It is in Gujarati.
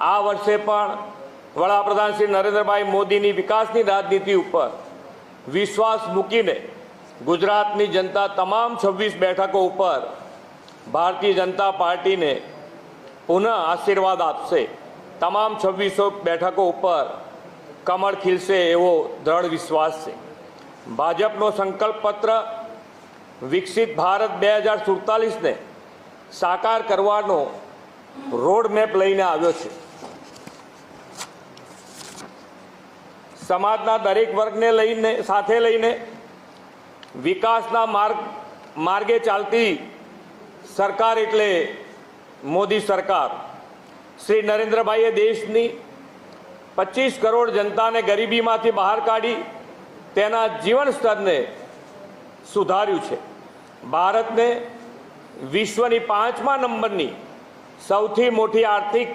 આ વર્ષે પણ વડાપ્રધાન શ્રી નરેન્દ્રભાઈ મોદીની વિકાસની રાજનીતિ ઉપર વિશ્વાસ મૂકીને ગુજરાતની જનતા તમામ 26 બેઠકો ઉપર ભારતીય જનતા પાર્ટીને પુનઃ આશીર્વાદ આપશે। તમામ 26 બેઠકો ઉપર કમળ ખીલશે એવો દ્રઢ વિશ્વાસ છે। ભાજપનો સંકલ્પ પત્ર વિકસિત ભારત 2047ને સાકાર કરવાનો રોડ મેપ લઈને આવ્યો છે। સમાજના દરેક વર્ગને સાથે લઈને વિકાસના માર્ગે ચાલતી સરકાર એટલે મોદી સરકાર। શ્રી નરેન્દ્રભાઈએ દેશની 25 કરોડ જનતાને ગરીબીમાંથી બહાર કાઢી તેના જીવન સ્તરને સુધાર્યું છે। ભારતને વિશ્વની 5મા નંબરની સૌથી મોટી આર્થિક